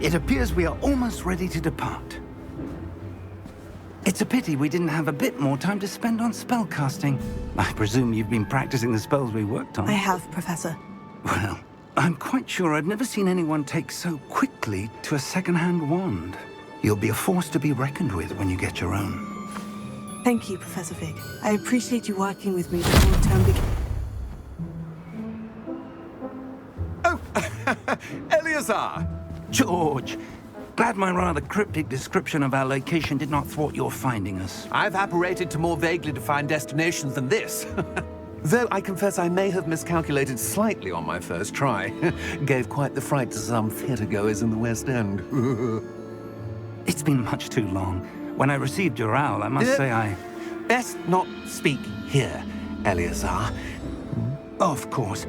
It appears we are almost ready to depart. It's a pity we didn't have a bit more time to spend on spellcasting. I presume you've been practicing the spells we worked on. I have, Professor. Well, I'm quite sure I've never seen anyone take so quickly to a second-hand wand. You'll be a force to be reckoned with when you get your own. Thank you, Professor Fig. I appreciate you working with me before the term begins. Oh, Eleazar! George! Glad my rather cryptic description of our location did not thwart your finding us. I've apparated to more vaguely defined destinations than this. Though I confess I may have miscalculated slightly on my first try. Gave quite the fright to some theatergoers in the West End. It's been much too long. When I received your owl, I must say I... Best not speak here, Eleazar. Of course.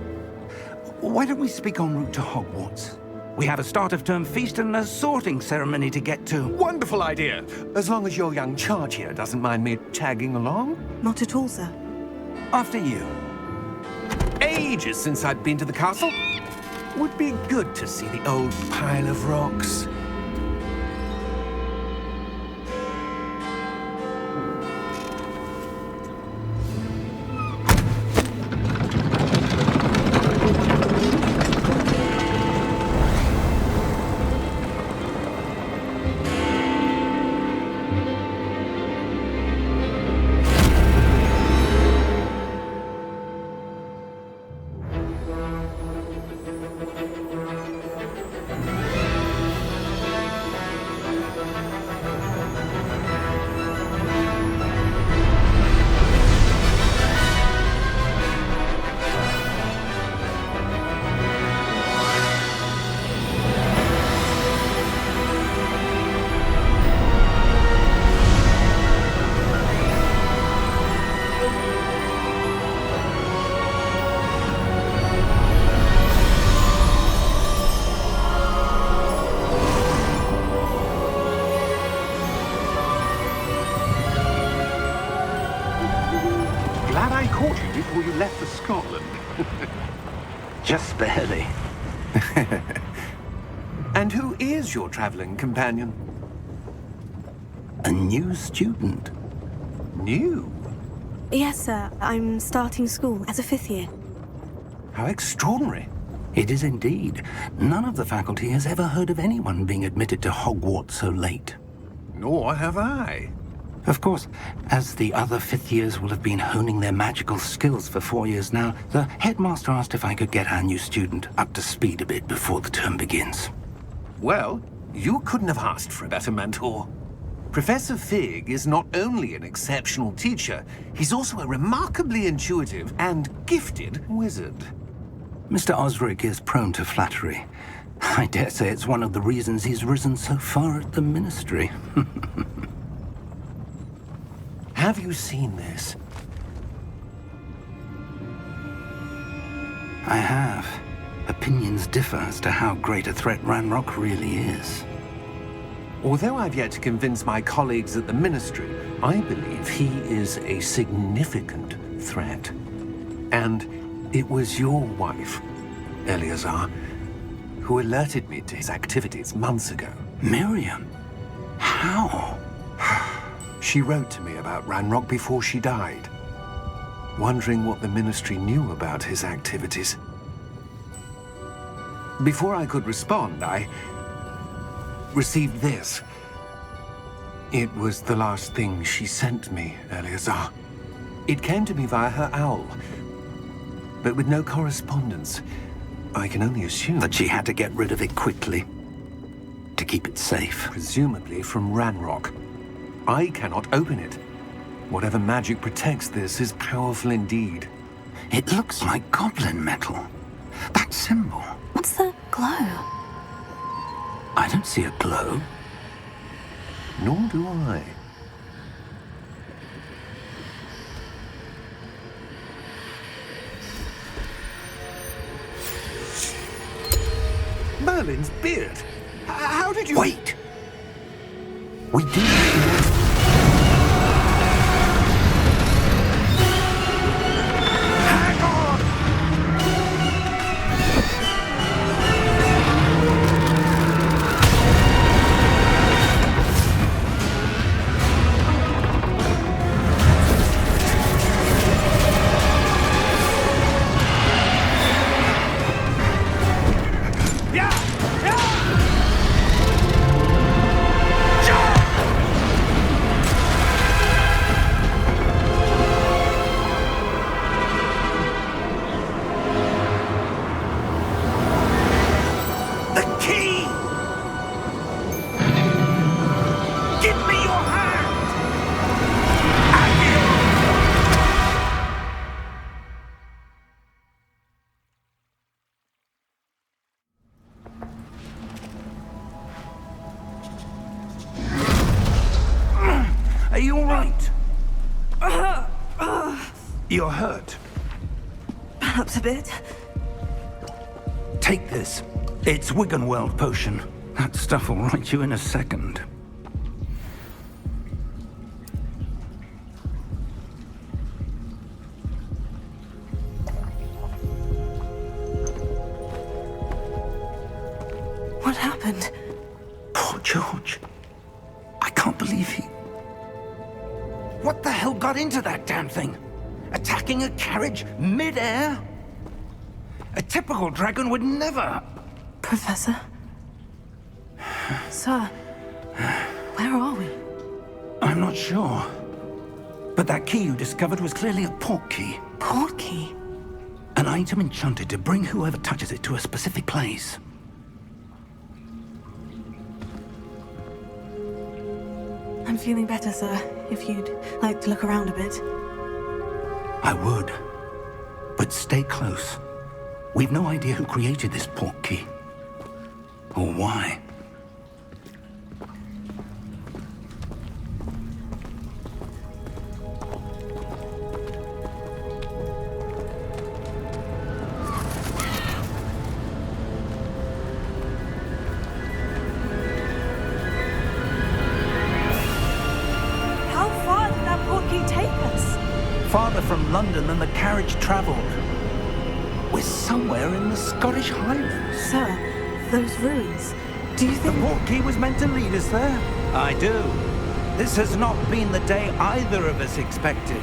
Why don't we speak en route to Hogwarts? We have a start-of-term feast and a sorting ceremony to get to. Wonderful idea! As long as your young charge here doesn't mind me tagging along. Not at all, sir. After you. Ages since I'd been to the castle. Would be good to see the old pile of rocks. Glad I caught you before you left for Scotland. Just barely. And who is your traveling companion? A new student. New? Yes, sir. I'm starting school as a 5th year. How extraordinary. It is indeed. None of the faculty has ever heard of anyone being admitted to Hogwarts so late. Nor have I. Of course, as the other 5th years will have been honing their magical skills for 4 years now, the headmaster asked if I could get our new student up to speed a bit before the term begins. Well, you couldn't have asked for a better mentor. Professor Fig is not only an exceptional teacher, he's also a remarkably intuitive and gifted wizard. Mr. Osric is prone to flattery. I dare say it's one of the reasons he's risen so far at the Ministry. Have you seen this? I have. Opinions differ as to how great a threat Ranrock really is. Although I've yet to convince my colleagues at the Ministry, I believe he is a significant threat. And it was your wife, Eleazar, who alerted me to his activities months ago. Miriam? How? She wrote to me about Ranrock before she died, wondering what the Ministry knew about his activities. Before I could respond, I received this. It was the last thing she sent me, Eleazar. It came to me via her owl, but with no correspondence. I can only assume That she had to get rid of it quickly, to keep it safe. presumably from Ranrock. I cannot open it. Whatever magic protects this is powerful indeed. It looks like goblin metal. That symbol. What's the glow? I don't see a glow. Nor do I. Merlin's beard. How did you... Wait! We do. Hang on! You're hurt. Perhaps a bit. Take this. It's Wiggenweld potion. That stuff will right you in a second. What happened? Poor George. I can't believe he... What the hell got into that damn thing? Attacking a carriage mid-air? A typical dragon would never... Professor? Sir, where are we? I'm not sure. But that key you discovered was clearly a port key. Port key? An item enchanted to bring whoever touches it to a specific place. I'm feeling better, sir. If you'd like to look around a bit. I would. But stay close. We've no idea who created this port key. Or why. How far did that port key take us? Farther from London than the carriage travelled. We're somewhere in the Scottish Highlands. Sir, those ruins. Do you The think... port key was meant to lead us there? I do. This has not been the day either of us expected.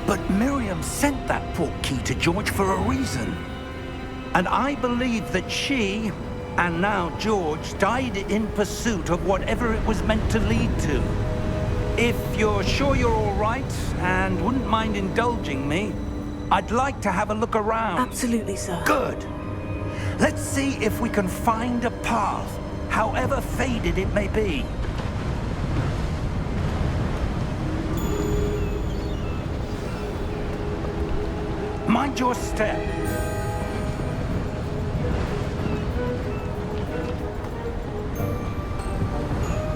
But Miriam sent that port key to George for a reason. And I believe that she, and now George, died in pursuit of whatever it was meant to lead to. If you're sure you're all right, and wouldn't mind indulging me, I'd like to have a look around. Absolutely, sir. Good. Let's see if we can find a path, however faded it may be. Mind your step.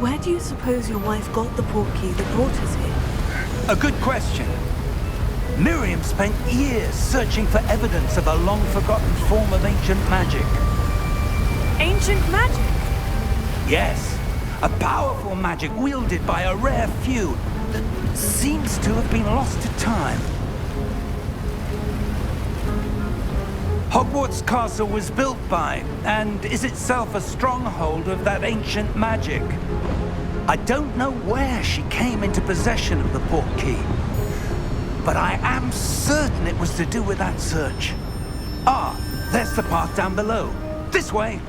Where do you suppose your wife got the port key that brought us here? A good question. Miriam spent years searching for evidence of a long-forgotten form of ancient magic. Ancient magic? Yes, a powerful magic wielded by a rare few that seems to have been lost to time. Hogwarts Castle was built by, and is itself a stronghold of that ancient magic. I don't know where she came into possession of the port key, but I am certain it was to do with that search. Ah, there's the path down below. This way.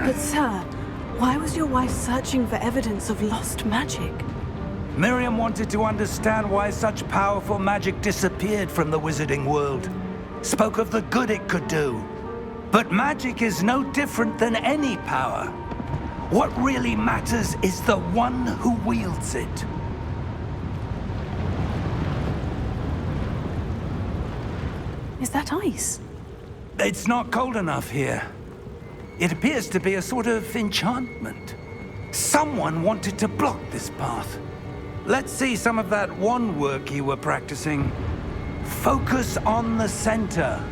But sir, why was your wife searching for evidence of lost magic? Miriam wanted to understand why such powerful magic disappeared from the wizarding world. Spoke of the good it could do. But magic is no different than any power. What really matters is the one who wields it. Is that ice? It's not cold enough here. It appears to be a sort of enchantment. Someone wanted to block this path. Let's see some of that wand work you were practicing. Focus on the center.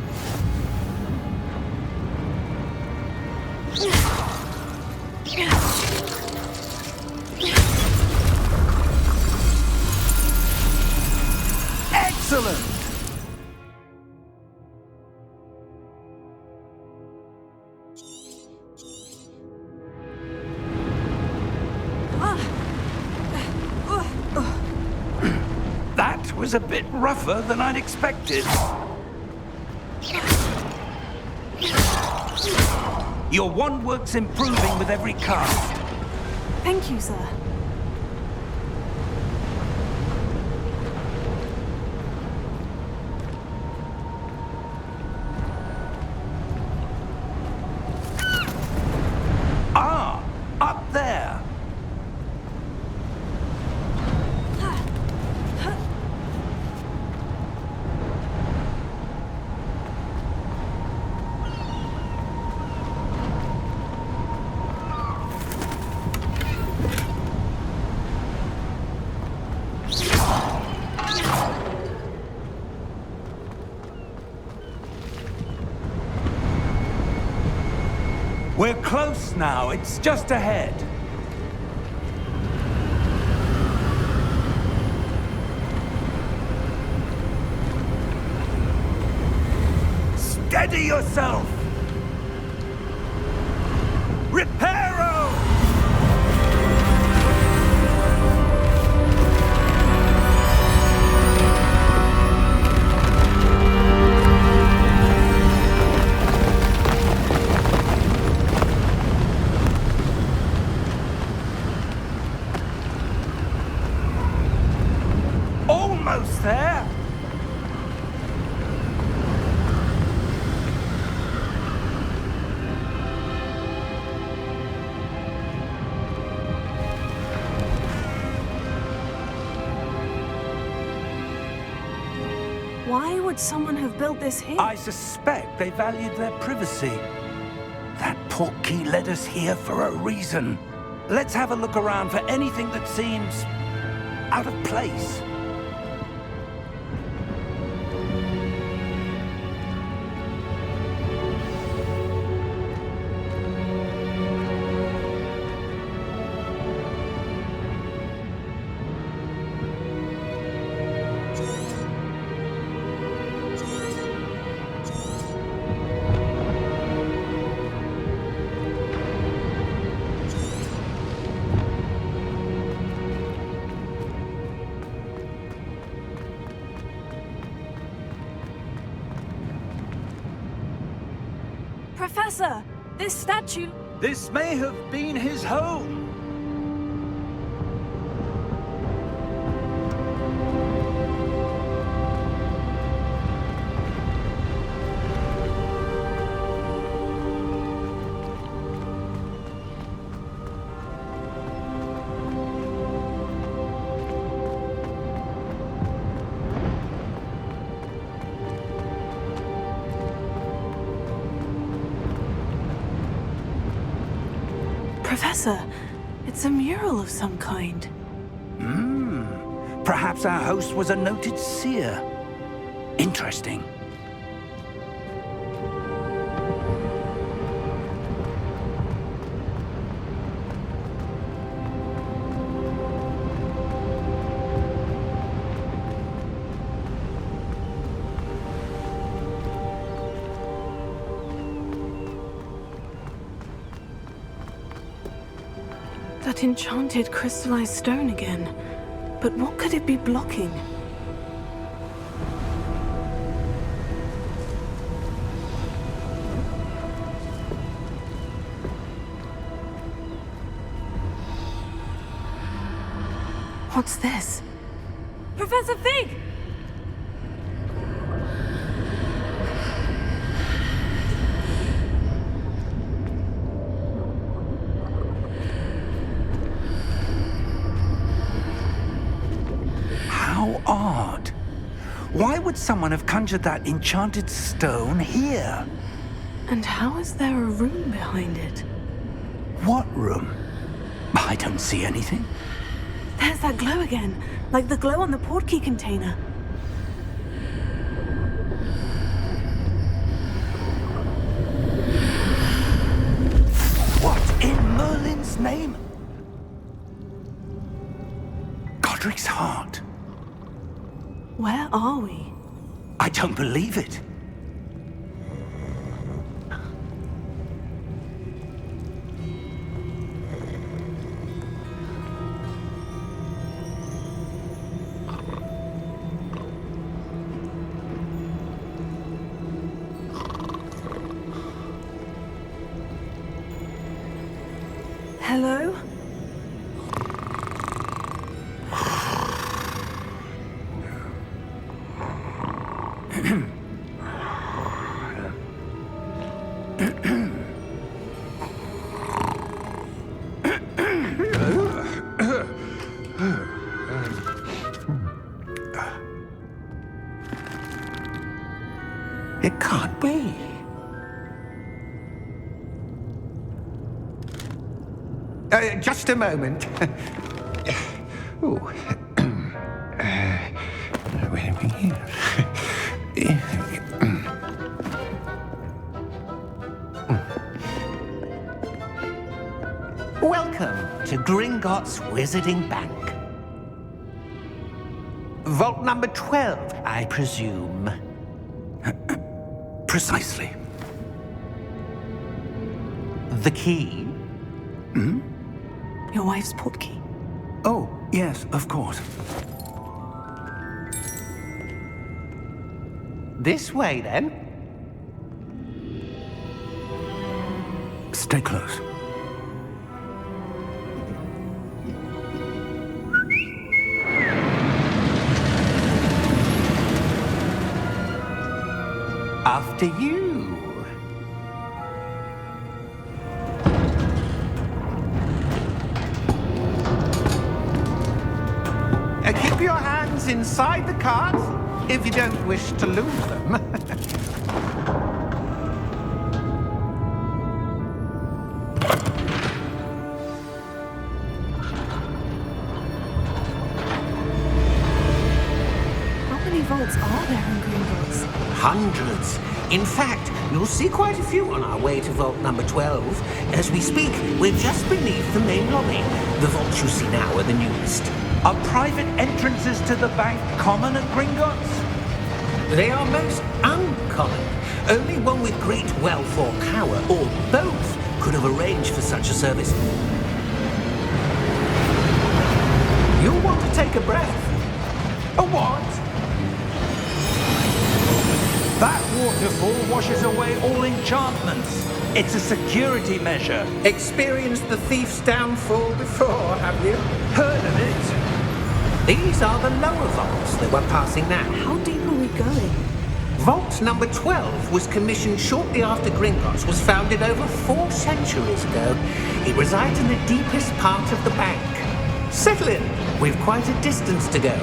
Excellent! That was a bit rougher than I'd expected. Your wand work's improving with every cast. Thank you, sir. Ah, up there. We're close now. It's just ahead. Steady yourself! Reparo! Almost there! Why would someone have built this here? I suspect they valued their privacy. That portkey led us here for a reason. Let's have a look around for anything that seems out of place. Professor, this statue... This may have been his home. Professor, it's a mural of some kind. Perhaps our host was a noted seer. Interesting. That enchanted crystallized stone again. But what could it be blocking? What's this? Professor Fig! How odd. Why would someone have conjured that enchanted stone here? And how is there a room behind it? What room? I don't see anything. There's that glow again, like the glow on the portkey container. What in Merlin's name? Godric's heart. Where are we? I don't believe it. Hello? It can't be. Just a moment. Oh. Wait a minute. to Gringotts Wizarding Bank. Vault number 12, I presume. Precisely. The key? Your wife's portkey. Oh, yes, of course. This way, then. Stay close. After you. Keep your hands inside the cart if you don't wish to lose them. How many vaults are there in Gringotts? Hundreds. In fact, you'll see quite a few on our way to vault number 12. As we speak, we're just beneath the main lobby. The vaults you see now are the newest. Are private entrances to the bank common at Gringotts? They are most uncommon. Only one with great wealth or power, or both, could have arranged for such a service. You'll want to take a breath. A what? That waterfall washes away all enchantments. It's a security measure. Experienced the thief's downfall before, have you? Heard of it? These are the lower vaults that we're passing now. How deep are we going? Vault number 12 was commissioned shortly after Gringotts was founded over 4 centuries ago. It resides in the deepest part of the bank. Settle in. We've quite a distance to go.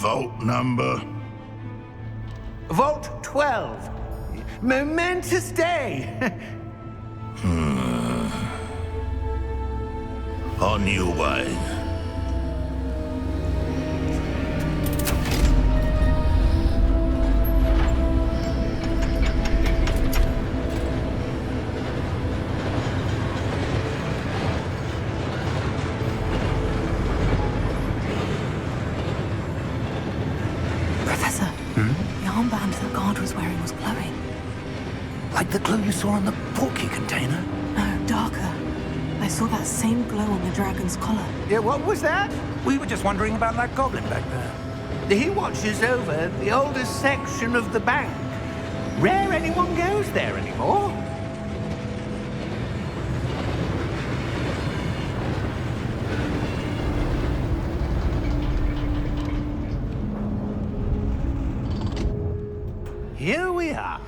Vault number? Vault 12. Momentous day. On your way. Professor, the armband the guard was wearing was glowing. Like the glow you saw on the portkey container? No, darker. I saw that same glow on the dragon's collar. Yeah, what was that? We were just wondering about that goblin back there. He watches over the oldest section of the bank. Rare anyone goes there anymore. Here we are.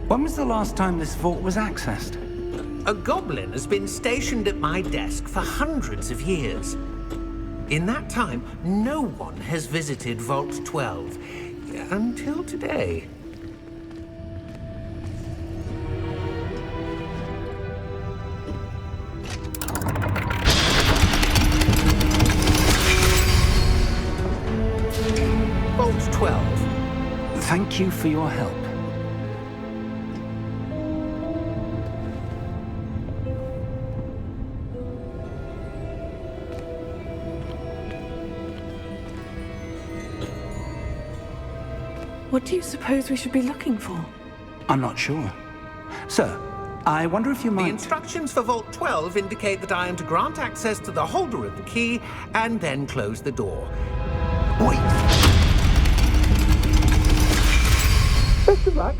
When was the last time this vault was accessed? A goblin has been stationed at my desk for hundreds of years. In that time, no one has visited Vault 12 until today. Vault 12. Thank you for your help. What do you suppose we should be looking for? I'm not sure. Sir, I wonder if you The might... instructions for Vault 12 indicate that I am to grant access to the holder of the key and then close the door. Wait! Best of luck.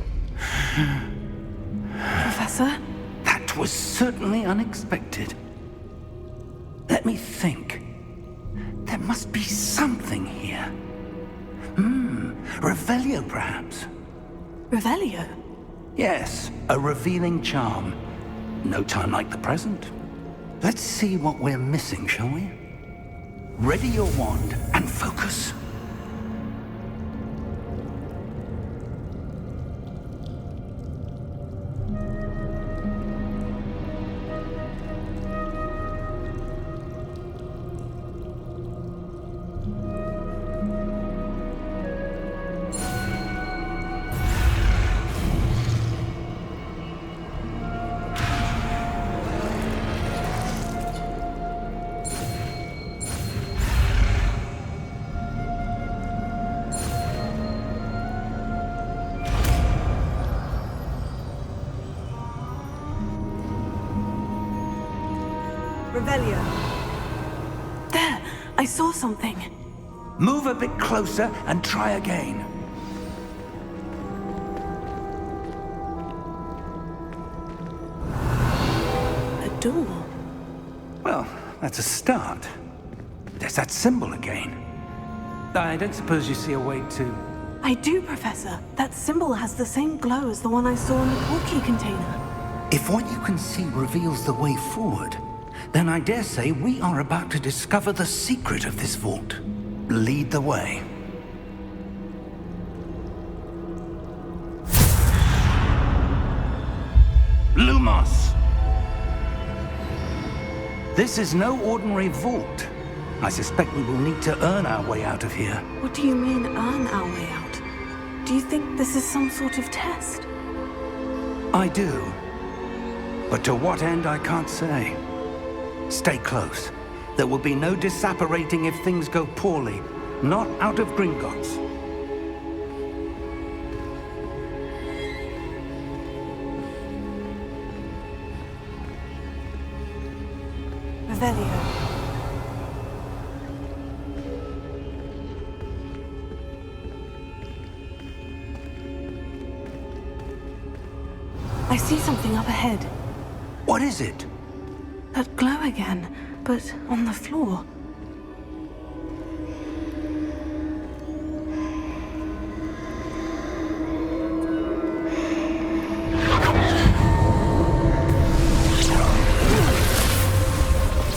Professor? That was certainly unexpected. Let me think. There must be something here. Revelio, perhaps? Revelio? Yes, a revealing charm. No time like the present. Let's see what we're missing, shall we? Ready your wand and focus. Revelio. There! I saw something. Move a bit closer and try again. A door. Well, that's a start. There's that symbol again. I don't suppose you see a way to... I do, Professor. That symbol has the same glow as the one I saw in the portkey container. If what you can see reveals the way forward, then I dare say we are about to discover the secret of this vault. Lead the way. Lumos! This is no ordinary vault. I suspect we will need to earn our way out of here. What do you mean, earn our way out? Do you think this is some sort of test? I do. But to what end, I can't say. Stay close. There will be no disapparating if things go poorly. Not out of Gringotts. Revelio. I see something up ahead. What is it? That glow again, but on the floor.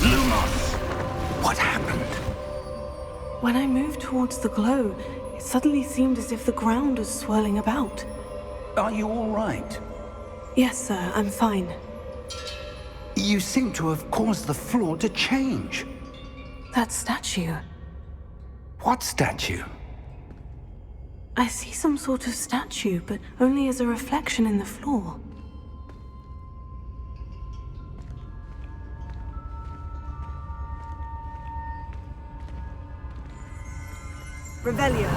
Lumos! What happened? When I moved towards the glow, it suddenly seemed as if the ground was swirling about. Are you all right? Yes, sir, I'm fine. You seem to have caused the floor to change. That statue. What statue? I see some sort of statue, but only as a reflection in the floor. Revelio.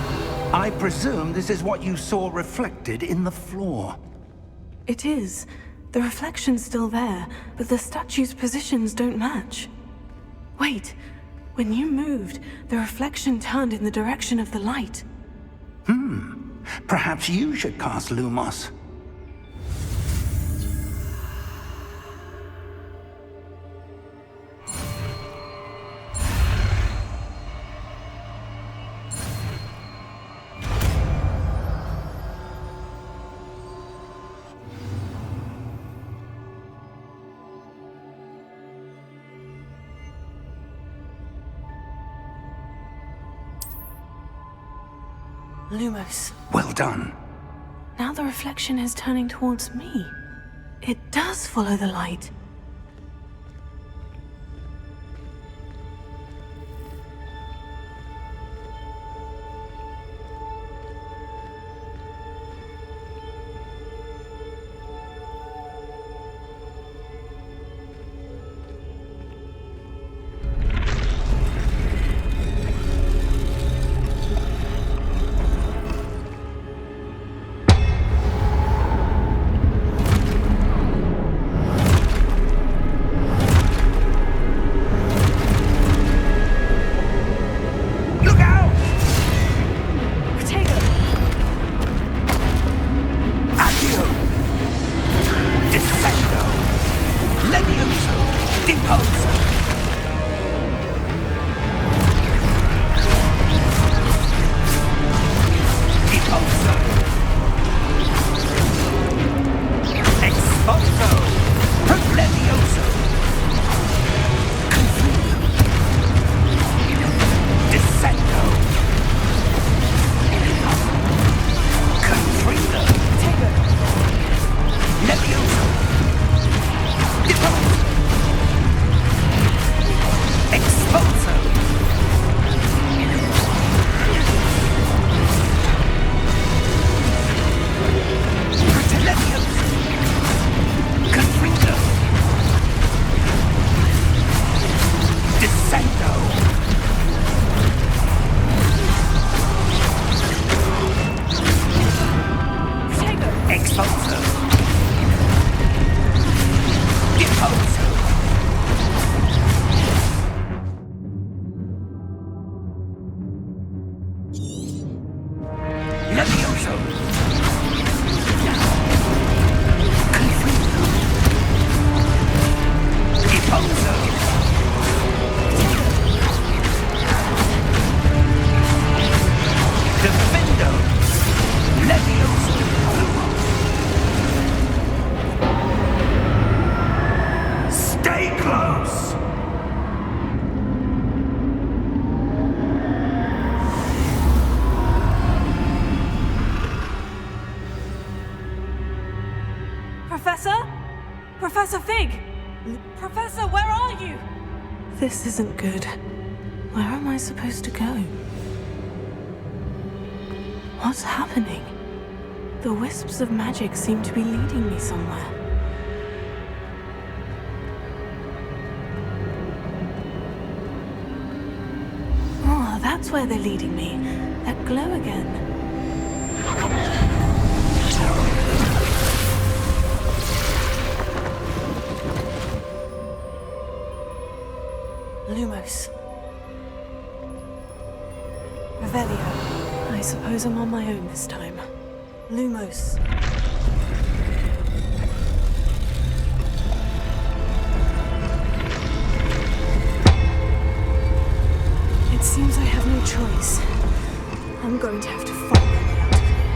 I presume this is what you saw reflected in the floor. It is. The reflection's still there, but the statue's positions don't match. Wait. When you moved, the reflection turned in the direction of the light. Perhaps you should cast Lumos. Lumos. Well done. Now the reflection is turning towards me. It does follow the light. Big! Professor, where are you? This isn't good. Where am I supposed to go? What's happening? The wisps of magic seem to be leading me somewhere. Oh, that's where they're leading me. That glow again. Lumos. Revelio. I suppose I'm on my own this time. Lumos. It seems I have no choice. I'm going to have to fight my way out of here.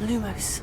Lumos.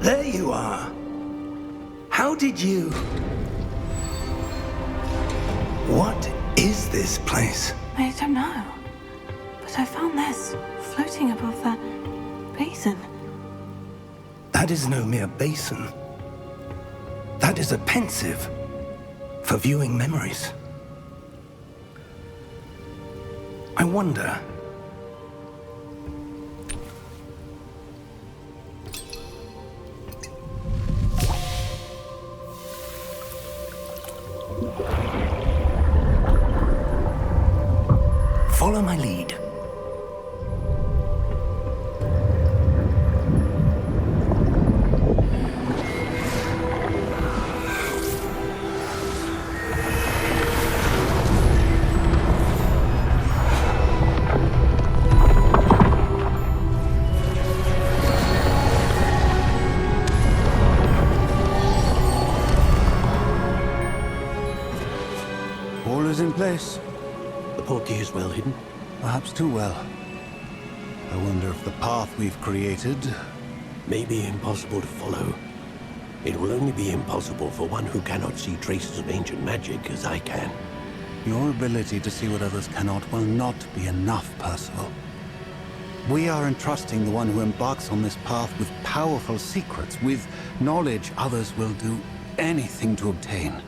There you are. How did you... What is this place? I don't know. But I found this floating above that basin. That is no mere basin. That is a pensive for viewing memories. I wonder... Follow my lead. in place. The portkey is well hidden. Perhaps too well. I wonder if the path we've created... May be impossible to follow. It will only be impossible for one who cannot see traces of ancient magic as I can. Your ability to see what others cannot will not be enough, Percival. We are entrusting the one who embarks on this path with powerful secrets, with knowledge others will do anything to obtain.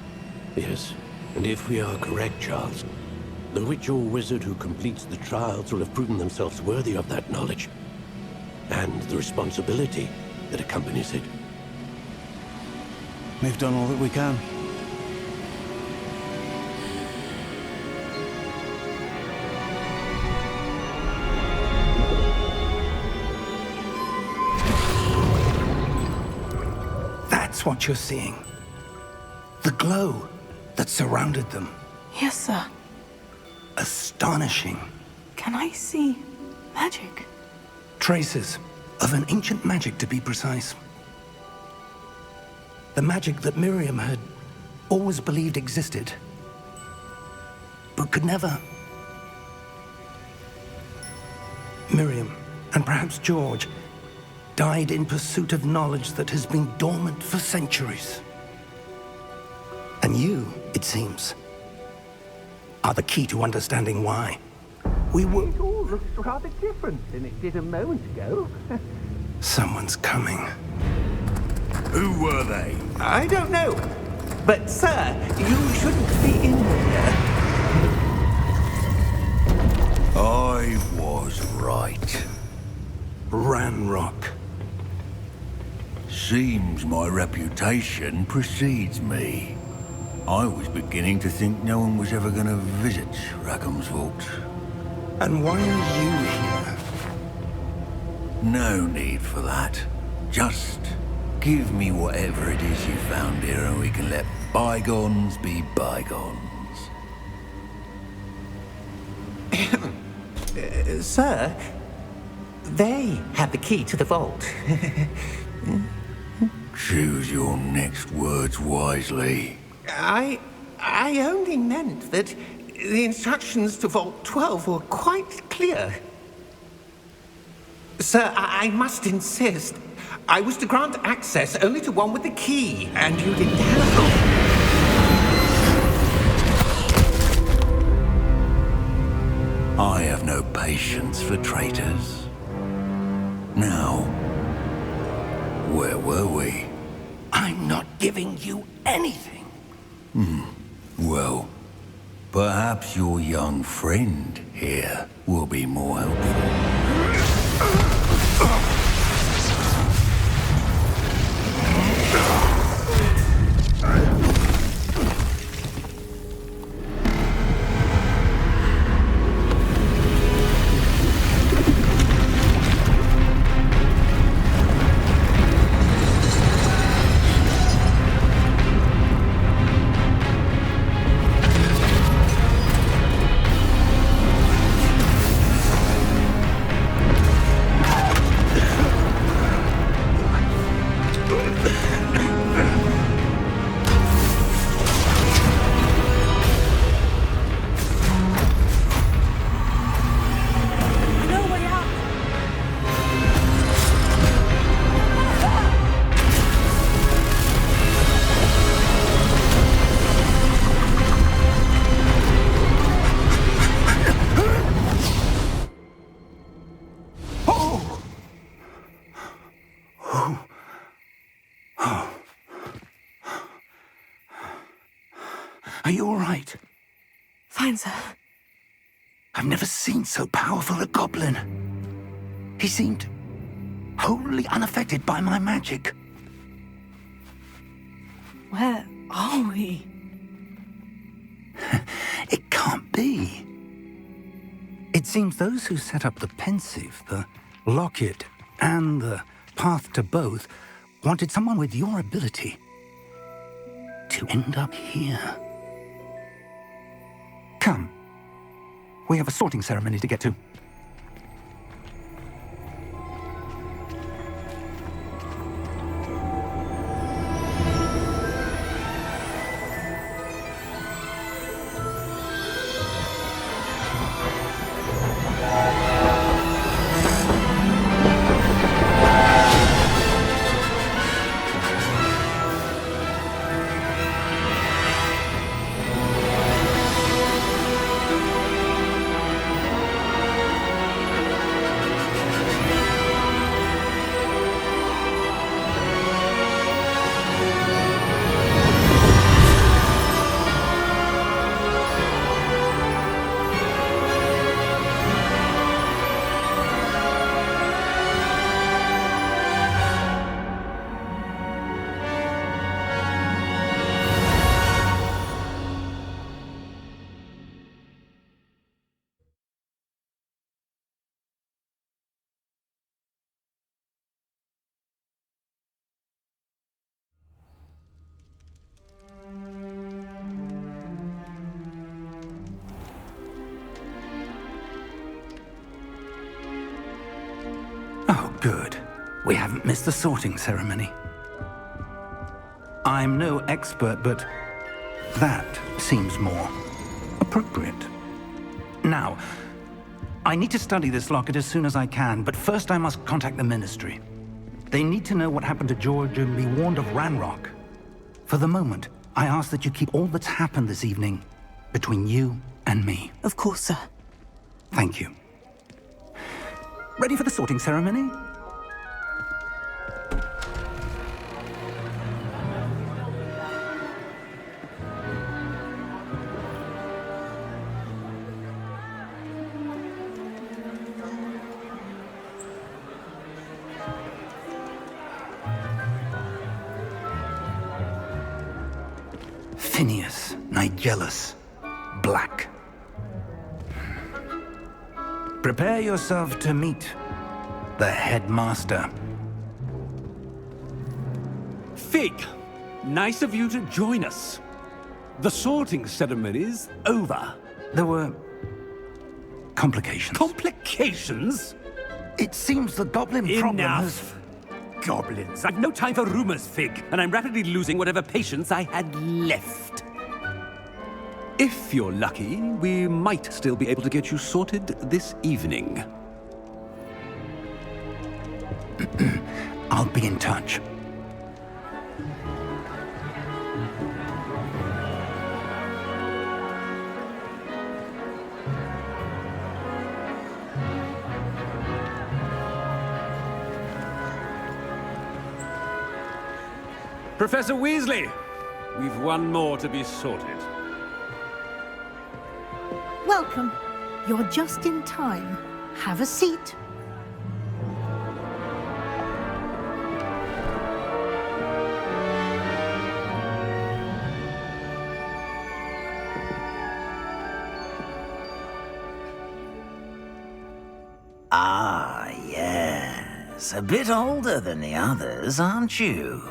Yes, and if we are correct, Charles, the witch or wizard who completes the trials will have proven themselves worthy of that knowledge, and the responsibility that accompanies it. We've done all that we can. That's what you're seeing. The glow that surrounded them. Yes, sir. Astonishing. Can I see magic? Traces of an ancient magic, to be precise. The magic that Miriam had always believed existed, but could never. Miriam, and perhaps George, died in pursuit of knowledge that has been dormant for centuries. And you, it seems, are the key to understanding why. We were... It all looks rather different than it did a moment ago. Someone's coming. Who were they? I don't know. But, sir, you shouldn't be in here. I was right. Ranrock. Seems my reputation precedes me. I was beginning to think no one was ever going to visit Rackham's vault. And why are you here? No need for that. Just give me whatever it is you found here and we can let bygones be bygones. Sir, they have the key to the vault. Choose your next words wisely. I only meant that the instructions to Vault 12 were quite clear. Sir, I must insist. I was to grant access only to one with the key, and you didn't have I have no patience for traitors. Now, where were we? I'm not giving you anything. Well, perhaps your young friend here will be more helpful. Are you all right? Fine, sir. I've never seen so powerful a goblin. He seemed wholly unaffected by my magic. Where are we? It can't be. It seems those who set up the pensive, the locket, and the path to both wanted someone with your ability to end up here. Come. We have a sorting ceremony to get to. Good. We haven't missed the sorting ceremony. I'm no expert, but that seems more appropriate. Now, I need to study this locket as soon as I can, but first I must contact the Ministry. They need to know what happened to George and be warned of Ranrock. For the moment, I ask that you keep all that's happened this evening between you and me. Of course, sir. Thank you. Ready for the sorting ceremony? Phineas, Nigellus, Black. Prepare yourself to meet the headmaster. Fig, nice of you to join us. The sorting ceremony's over. There were complications. Complications? It seems the goblin problem has... Enough! Goblins. I've no time for rumors, Fig, and I'm rapidly losing whatever patience I had left. If you're lucky, we might still be able to get you sorted this evening. I'll be in touch. Professor Weasley, we've one more to be sorted. Welcome. You're just in time. Have a seat. Ah, yes. A bit older than the others, aren't you?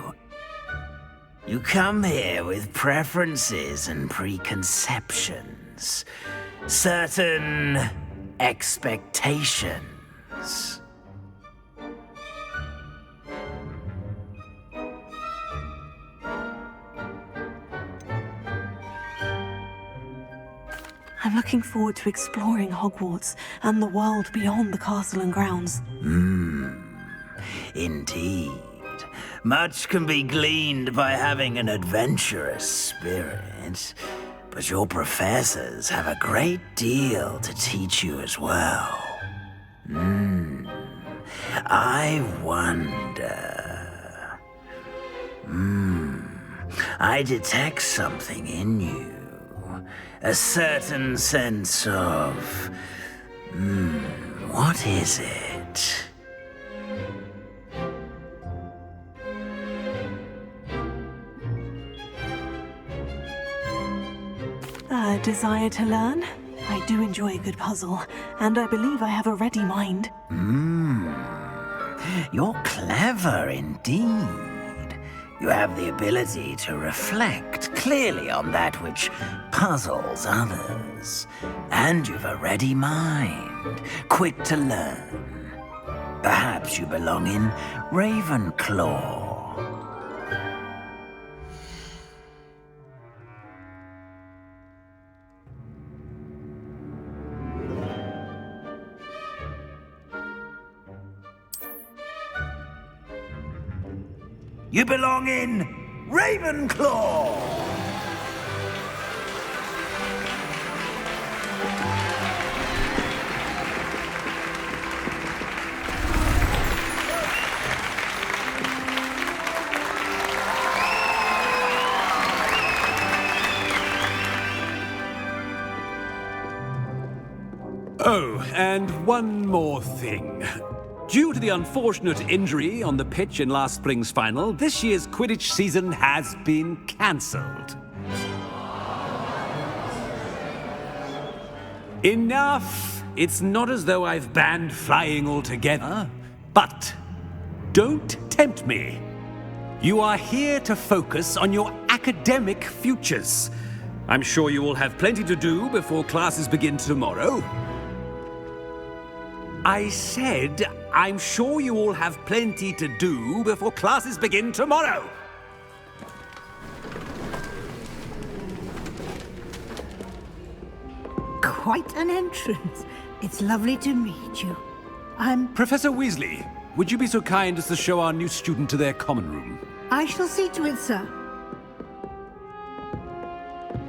You come here with preferences and preconceptions. Certain expectations. I'm looking forward to exploring Hogwarts and the world beyond the castle and grounds. Indeed. Much can be gleaned by having an adventurous spirit, but your professors have a great deal to teach you as well. I wonder... I detect something in you. A certain sense of... what is it? A desire to learn? I do enjoy a good puzzle, and I believe I have a ready mind. You're clever indeed. You have the ability to reflect clearly on that which puzzles others. And you've a ready mind, quick to learn. Perhaps you belong in Ravenclaw. You belong in Ravenclaw! Oh, and one more thing. Due to the unfortunate injury on the pitch in last spring's final, this year's Quidditch season has been cancelled. Enough! It's not as though I've banned flying altogether, but don't tempt me. You are here to focus on your academic futures. I'm sure you will have plenty to do before classes begin tomorrow. I said I'm sure you all have plenty to do before classes begin tomorrow. Quite an entrance. It's lovely to meet you. Professor Weasley, would you be so kind as to show our new student to their common room? I shall see to it, sir.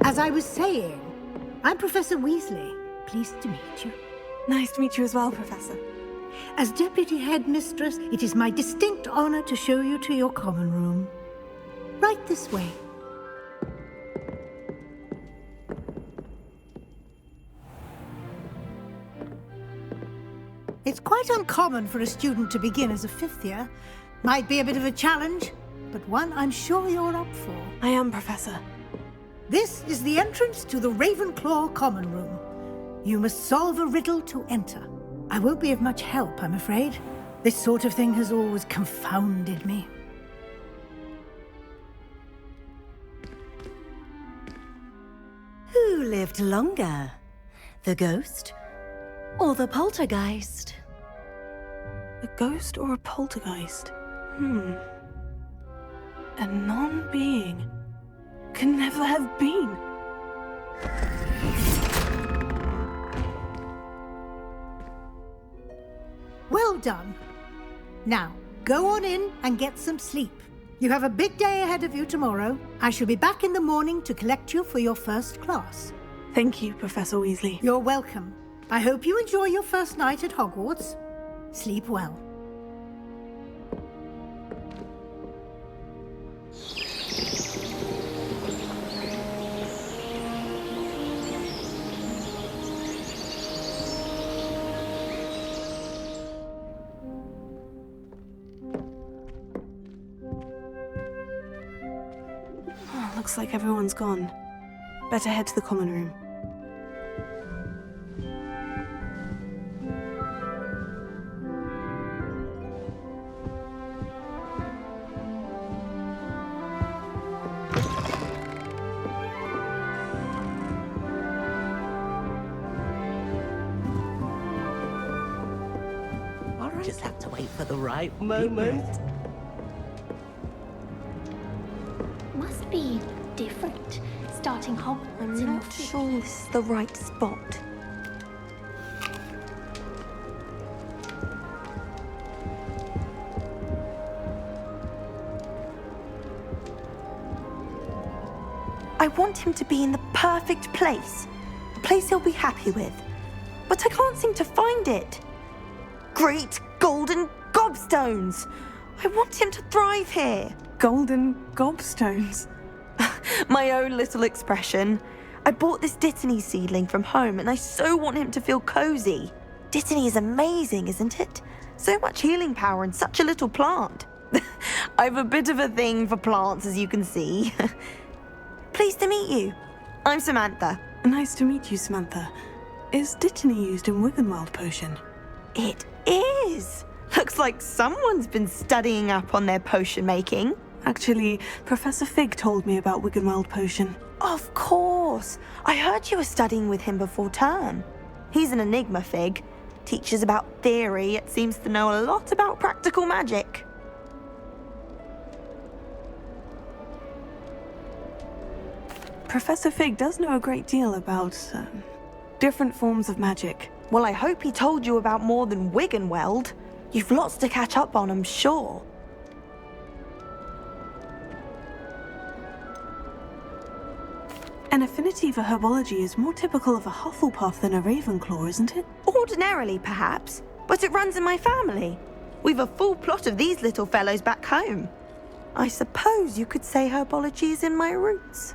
As I was saying, I'm Professor Weasley. Pleased to meet you. Nice to meet you as well, Professor. As Deputy Headmistress, it is my distinct honor to show you to your common room. Right this way. It's quite uncommon for a student to begin as a fifth year. Might be a bit of a challenge, but one I'm sure you're up for. I am, Professor. This is the entrance to the Ravenclaw Common Room. You must solve a riddle to enter. I won't be of much help, I'm afraid. This sort of thing has always confounded me. Who lived longer? The ghost or the poltergeist? A ghost or a poltergeist? A non-being can never have been. Well done. Now, go on in and get some sleep. You have a big day ahead of you tomorrow. I shall be back in the morning to collect you for your first class. Thank you, Professor Weasley. You're welcome. I hope you enjoy your first night at Hogwarts. Sleep well. Looks like everyone's gone. Better head to the common room. Just have to wait for the right moment. Must be different, starting Hogwarts I'm in not sure this is the right spot. I want him to be in the perfect place. A place he'll be happy with. But I can't seem to find it. Great golden gobstones! I want him to thrive here. Golden gobstones? My own little expression. I bought this Dittany seedling from home and I so want him to feel cozy. Dittany is amazing, isn't it? So much healing power in such a little plant. I've a bit of a thing for plants, as you can see. Pleased to meet you. I'm Samantha. Nice to meet you, Samantha. Is Dittany used in Wiggenweld potion? It is. Looks like someone's been studying up on their potion making. Actually, Professor Fig told me about Wiggenweld potion. Of course. I heard you were studying with him before term. He's an enigma, Fig. Teaches about theory, yet seems to know a lot about practical magic. Professor Fig does know a great deal about different forms of magic. Well, I hope he told you about more than Wiggenweld. You've lots to catch up on, I'm sure. An affinity for herbology is more typical of a Hufflepuff than a Ravenclaw, isn't it? Ordinarily, perhaps, but it runs in my family. We've a full plot of these little fellows back home. I suppose you could say herbology is in my roots.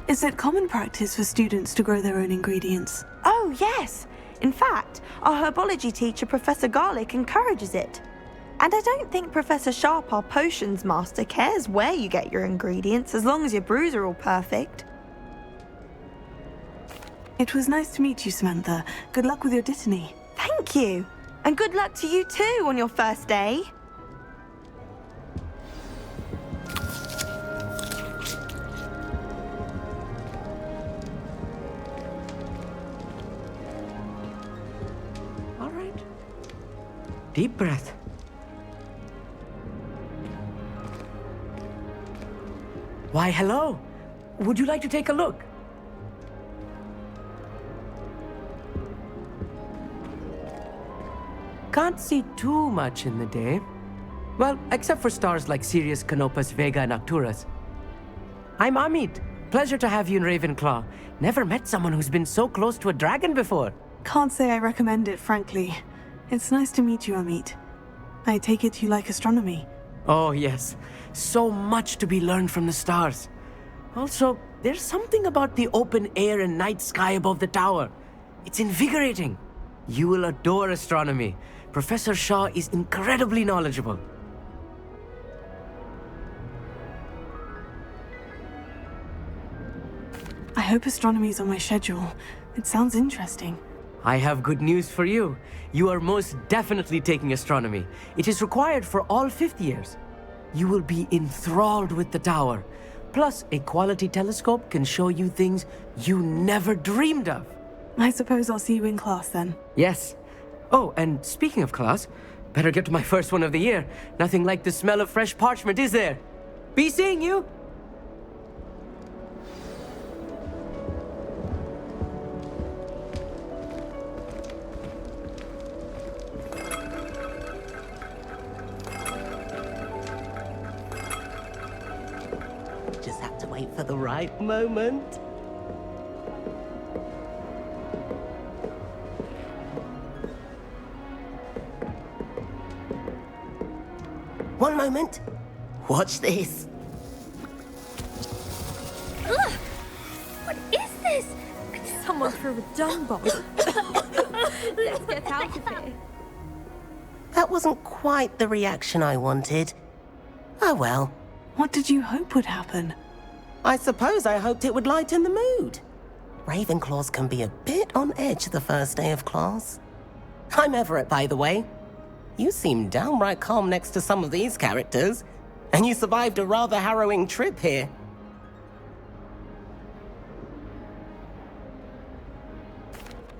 Is it common practice for students to grow their own ingredients? Oh, yes. In fact, our herbology teacher, Professor Garlick, encourages it. And I don't think Professor Sharp, our potions master, cares where you get your ingredients, as long as your brews are all perfect. It was nice to meet you, Samantha. Good luck with your Dittany. Thank you. And good luck to you too on your first day. Deep breath. Why, hello. Would you like to take a look? Can't see too much in the day. Well, except for stars like Sirius, Canopus, Vega, and Arcturus. I'm Amit. Pleasure to have you in Ravenclaw. Never met someone who's been so close to a dragon before. Can't say I recommend it, frankly. It's nice to meet you, Amit. I take it you like astronomy. Oh, yes. So much to be learned from the stars. Also, there's something about the open air and night sky above the tower. It's invigorating. You will adore astronomy. Professor Shaw is incredibly knowledgeable. I hope astronomy's on my schedule. It sounds interesting. I have good news for you. You are most definitely taking astronomy. It is required for all 5th years. You will be enthralled with the tower. Plus, a quality telescope can show you things you never dreamed of. I suppose I'll see you in class then. Yes. Oh, and speaking of class, better get to my first one of the year. Nothing like the smell of fresh parchment, is there? Be seeing you! Just have to wait for the right moment. One moment. Watch this. Ugh! What is this? Someone threw a dung bomb. Let's get out of here. That wasn't quite the reaction I wanted. Oh well. What did you hope would happen? I suppose I hoped it would lighten the mood. Ravenclaws can be a bit on edge the first day of class. I'm Everett, by the way. You seem downright calm next to some of these characters, and you survived a rather harrowing trip here.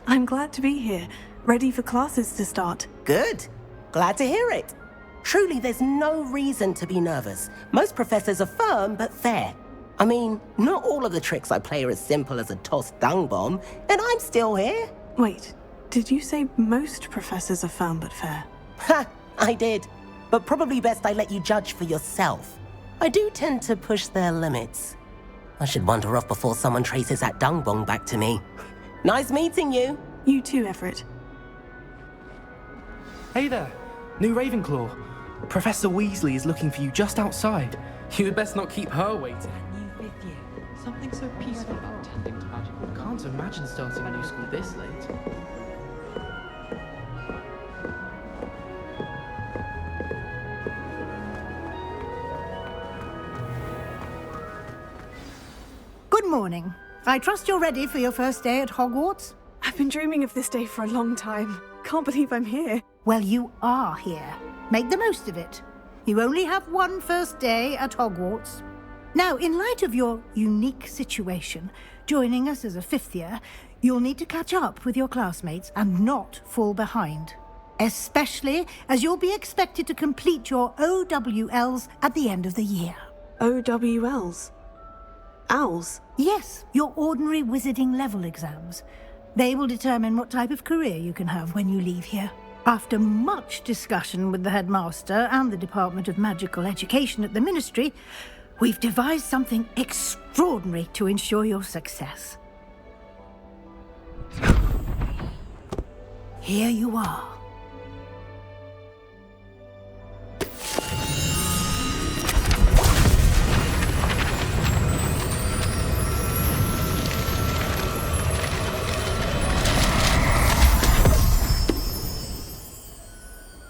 I'm glad to be here, ready for classes to start. Good. Glad to hear it. Truly, there's no reason to be nervous. Most professors are firm but fair. I mean, not all of the tricks I play are as simple as a tossed dung bomb, and I'm still here. Wait, did you say most professors are firm but fair? Ha! I did. But probably best I let you judge for yourself. I do tend to push their limits. I should wander off before someone traces that dung bomb back to me. Nice meeting you. You too, Everett. Hey there, new Ravenclaw. Professor Weasley is looking for you just outside. You had best not keep her waiting. New 5th year. Something so peaceful about tending to magic. Can't imagine starting a new school this late. Good morning. I trust you're ready for your first day at Hogwarts? I've been dreaming of this day for a long time. Can't believe I'm here. Well, you are here. Make the most of it. You only have one first day at Hogwarts. Now, in light of your unique situation, joining us as a 5th year, you'll need to catch up with your classmates and not fall behind. Especially as you'll be expected to complete your OWLs at the end of the year. OWLs? Owls? Yes, your ordinary wizarding level exams. They will determine what type of career you can have when you leave here. After much discussion with the headmaster and the Department of Magical Education at the Ministry, we've devised something extraordinary to ensure your success. Here you are.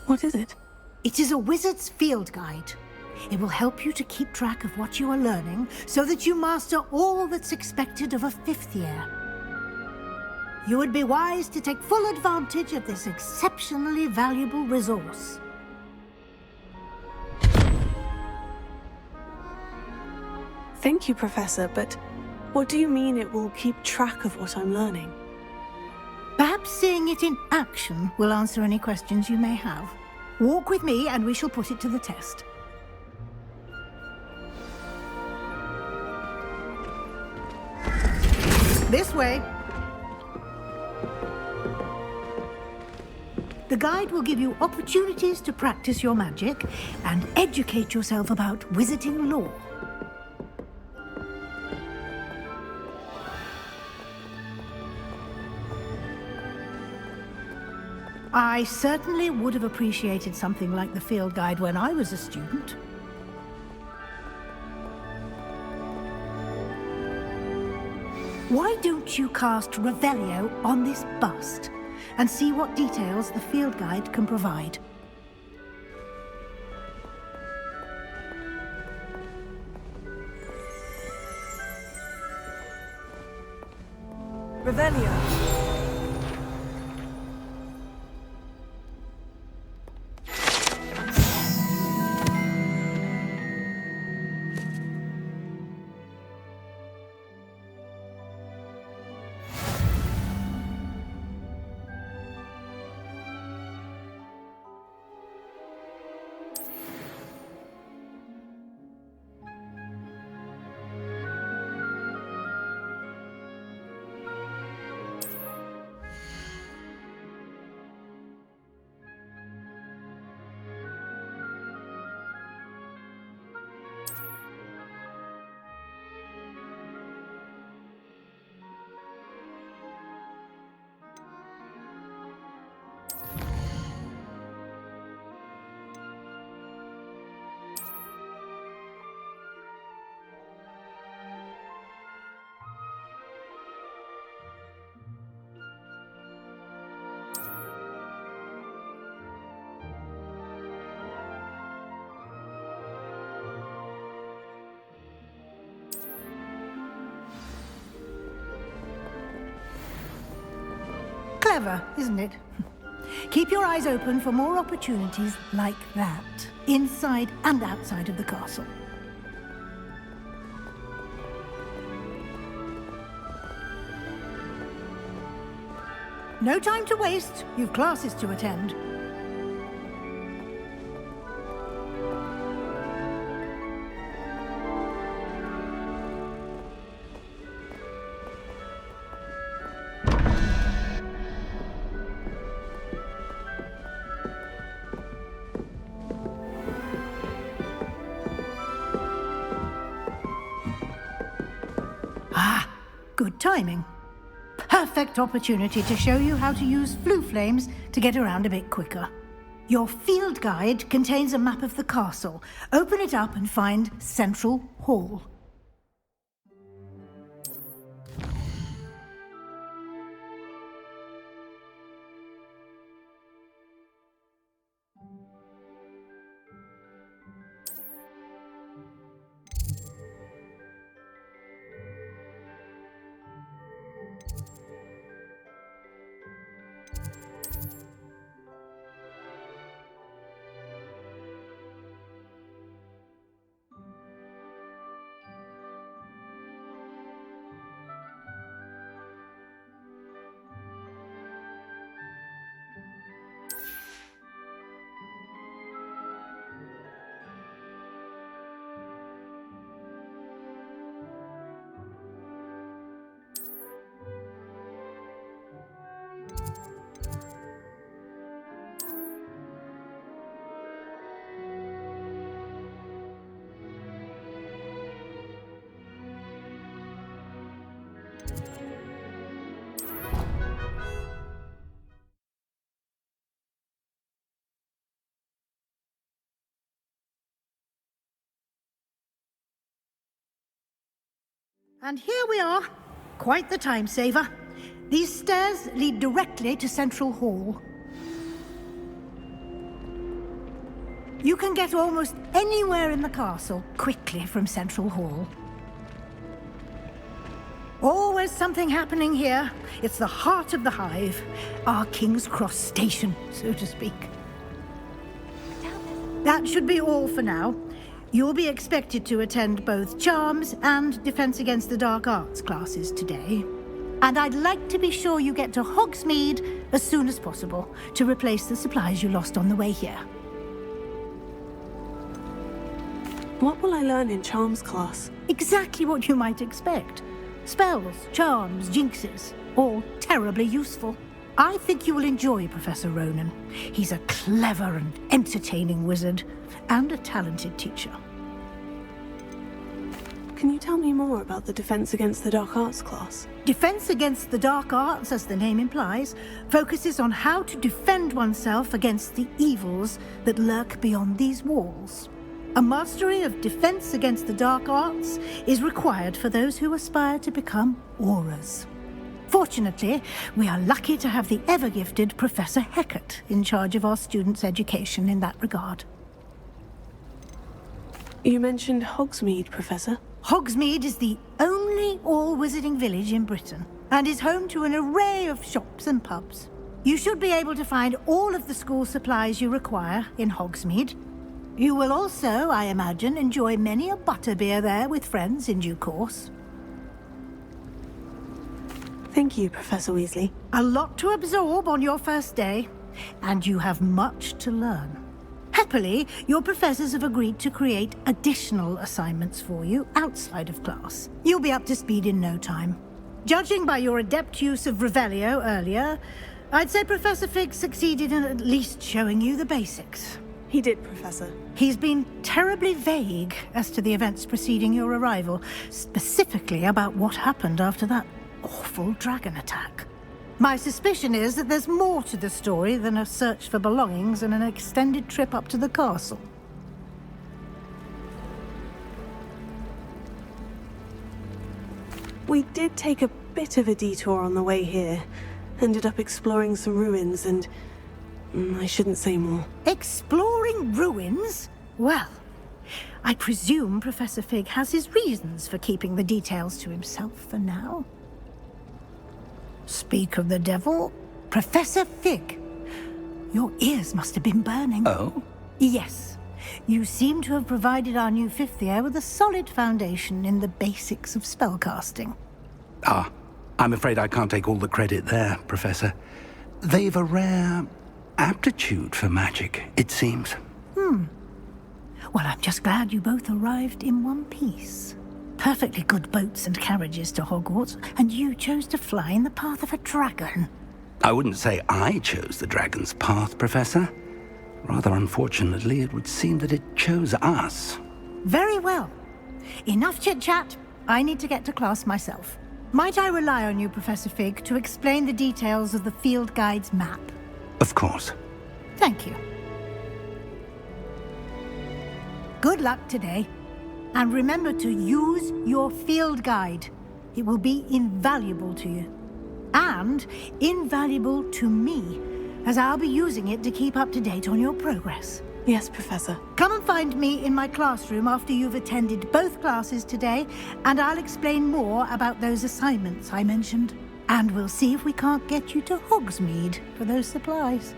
What is it? It is a wizard's field guide. It will help you to keep track of what you are learning so that you master all that's expected of a 5th year. You would be wise to take full advantage of this exceptionally valuable resource. Thank you, Professor, but what do you mean it will keep track of what I'm learning? Perhaps seeing it in action will answer any questions you may have. Walk with me and we shall put it to the test. This way. The guide will give you opportunities to practice your magic and educate yourself about wizarding lore. I certainly would have appreciated something like the field guide when I was a student. Why don't you cast Revelio on this bust and see what details the field guide can provide? Revelio. Clever, isn't it? Keep your eyes open for more opportunities like that, inside and outside of the castle. No time to waste. You've classes to attend. Good timing. Perfect opportunity to show you how to use flue flames to get around a bit quicker. Your field guide contains a map of the castle. Open it up and find Central Hall. And here we are. Quite the time saver. These stairs lead directly to Central Hall. You can get almost anywhere in the castle quickly from Central Hall. Always something happening here. It's the heart of the hive. Our King's Cross station, so to speak. That should be all for now. You'll be expected to attend both Charms and Defense Against the Dark Arts classes today. And I'd like to be sure you get to Hogsmeade as soon as possible to replace the supplies you lost on the way here. What will I learn in Charms class? Exactly what you might expect. Spells, charms, jinxes, all terribly useful. I think you will enjoy Professor Ronan. He's a clever and entertaining wizard, and a talented teacher. Can you tell me more about the Defense Against the Dark Arts class? Defense Against the Dark Arts, as the name implies, focuses on how to defend oneself against the evils that lurk beyond these walls. A mastery of Defense Against the Dark Arts is required for those who aspire to become auras. Fortunately, we are lucky to have the ever-gifted Professor Hecat in charge of our students' education in that regard. You mentioned Hogsmeade, Professor. Hogsmeade is the only all-wizarding village in Britain, and is home to an array of shops and pubs. You should be able to find all of the school supplies you require in Hogsmeade. You will also, I imagine, enjoy many a butterbeer there with friends in due course. Thank you, Professor Weasley. A lot to absorb on your first day, and you have much to learn. Happily, your professors have agreed to create additional assignments for you outside of class. You'll be up to speed in no time. Judging by your adept use of Revelio earlier, I'd say Professor Fig succeeded in at least showing you the basics. He did, Professor. He's been terribly vague as to the events preceding your arrival, specifically about what happened after that awful dragon attack. My suspicion is that there's more to the story than a search for belongings and an extended trip up to the castle. We did take a bit of a detour on the way here. Ended up exploring some ruins and... I shouldn't say more. Exploring ruins? Well, I presume Professor Fig has his reasons for keeping the details to himself for now. Speak of the devil, Professor Fig. Your ears must have been burning. Oh? Yes. You seem to have provided our new fifth year with a solid foundation in the basics of spellcasting. Ah, I'm afraid I can't take all the credit there, Professor. They've a rare aptitude for magic, it seems. Well, I'm just glad you both arrived in one piece. Perfectly good boats and carriages to Hogwarts, and you chose to fly in the path of a dragon. I wouldn't say I chose the dragon's path, Professor. Rather unfortunately, it would seem that it chose us. Very well. Enough chit-chat. I need to get to class myself. Might I rely on you, Professor Fig, to explain the details of the field guide's map? Of course. Thank you. Good luck today. And remember to use your field guide. It will be invaluable to you. And invaluable to me, as I'll be using it to keep up to date on your progress. Yes, Professor. Come and find me in my classroom after you've attended both classes today, and I'll explain more about those assignments I mentioned. And we'll see if we can't get you to Hogsmeade for those supplies.